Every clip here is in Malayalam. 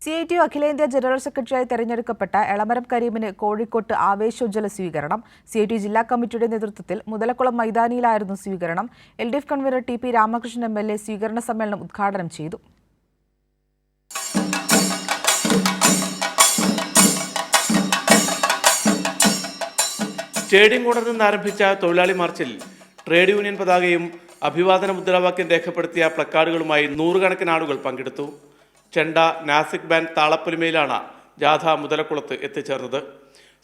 CITU അഖിലേന്ത്യാ ജനറൽ സെക്രട്ടറിയായി തെരഞ്ഞെടുക്കപ്പെട്ട എളമരം കരീമിന് കോഴിക്കോട്ട് ആവേശോജ്വല സ്വീകരണം. CITU ജില്ലാ കമ്മിറ്റിയുടെ നേതൃത്വത്തിൽ മുതലക്കുളം മൈതാനിയിലായിരുന്നു സ്വീകരണം. LDF convener TP Ramakrishnan MLA സ്വീകരണ സമ്മേളനം ഉദ്ഘാടനം ചെയ്തു. സ്റ്റേഡിയം കോർണറിൽ നിന്ന് ആരംഭിച്ച തൊഴിലാളി മാർച്ചിൽ ട്രേഡ് യൂണിയൻ പതാകയും അഭിവാദന മുദ്രാവാക്യം രേഖപ്പെടുത്തിയ പ്ലക്കാർഡുകളുമായി നൂറുകണക്കിന് ആളുകൾ പങ്കെടുത്തു. ചെണ്ട, നാസിക് ബാൻഡ് താളപ്പൊലിമയിലാണ് ജാഥ മുതലക്കുളത്ത് എത്തിച്ചേർന്നത്.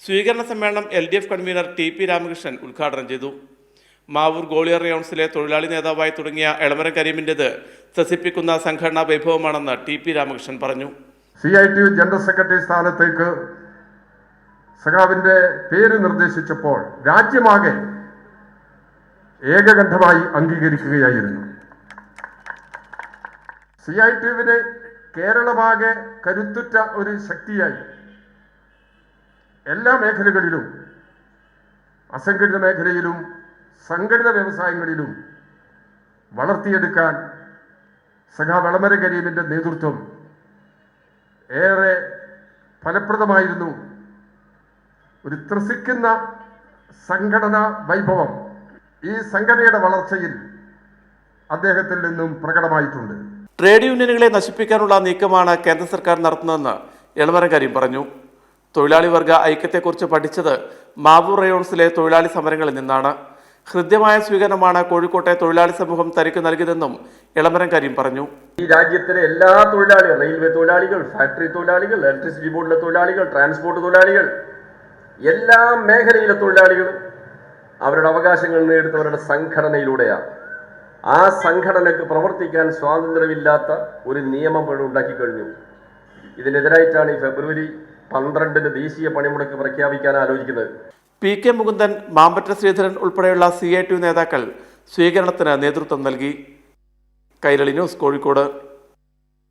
സ്വീകരണ സമ്മേളനം LDF കൺവീനർ TP രാമകൃഷ്ണൻ ഉദ്ഘാടനം ചെയ്തു. മാവൂർ ഗോളിയർ റയോൺസിലെ തൊഴിലാളി നേതാവായി തുടങ്ങിയ എളമരം കരീമിൻ്റെത് ത്രസിപ്പിക്കുന്ന സംഘടനാ വൈഭവമാണെന്ന് TP രാമകൃഷ്ണൻ പറഞ്ഞു. CITU ജനറൽ സെക്രട്ടറി സ്ഥാനത്തേക്ക് സഖാവിന്റെ പേര് നിർദ്ദേശിച്ചപ്പോൾ രാജ്യമാകെ ഏകകണ്ഠമായി അംഗീകരിക്കുകയായിരുന്നു. CITUവിനെ കേരളമാകെ കരുത്തുറ്റ ഒരു ശക്തിയായി എല്ലാ മേഖലകളിലും, അസംഘടിത മേഖലയിലും സംഘടിത വ്യവസായങ്ങളിലും വളർത്തിയെടുക്കാൻ സഖാവ് എളമരം കരീമിന്റെ നേതൃത്വം ഏറെ ഫലപ്രദമായിരുന്നു. ഒരു ത്രസിക്കുന്ന സംഘടനാ വൈഭവം ഈ സംഘടനയുടെ വളർച്ചയിൽ അദ്ദേഹത്തിൽ നിന്നും പ്രകടമായിട്ടുണ്ട്. ട്രേഡ് യൂണിയനുകളെ നശിപ്പിക്കാനുള്ള നീക്കമാണ് കേന്ദ്ര സർക്കാർ നടത്തുന്നതെന്ന് എളമരം കരീം പറഞ്ഞു. തൊഴിലാളി വർഗ ഐക്യത്തെക്കുറിച്ച് പഠിച്ചത് മാവൂർ റയോൺസിലെ തൊഴിലാളി സമരങ്ങളിൽ നിന്നാണ്. ഹൃദ്യമായ സ്വീകരണമാണ് കോഴിക്കോട്ടെ തൊഴിലാളി സമൂഹം തനിക്ക് നൽകിയതെന്നും എളമരം കരീം പറഞ്ഞു. ഈ രാജ്യത്തിലെ എല്ലാ തൊഴിലാളികൾ, റെയിൽവേ തൊഴിലാളികൾ, ഫാക്ടറി തൊഴിലാളികൾ, ഇലക്ട്രിസിറ്റി ബോർഡിലെ തൊഴിലാളികൾ, ട്രാൻസ്പോർട്ട് തൊഴിലാളികൾ, എല്ലാ മേഖലയിലെ തൊഴിലാളികളും അവരുടെ അവകാശങ്ങൾ നേടുന്നവരുടെ സംഘടനയിലൂടെയാണ്. ആ സംഘടനയ്ക്ക് പ്രവർത്തിക്കാൻ സ്വാതന്ത്ര്യമില്ലാത്ത ഒരു നിയമം ഇവിടെ ഉണ്ടാക്കി കഴിഞ്ഞു. ഇതിനെതിരായിട്ടാണ് ഈ ഫെബ്രുവരി 12 ദേശീയ പണിമുടക്ക് പ്രഖ്യാപിക്കാൻ ആലോചിക്കുന്നത്. PK മുകുന്ദൻ, മാമ്പറ്റ ശ്രീധരൻ ഉൾപ്പെടെയുള്ള CITU നേതാക്കൾ സ്വീകരണത്തിന് നേതൃത്വം നൽകി. കൈരളി ന്യൂസ്, കോഴിക്കോട്.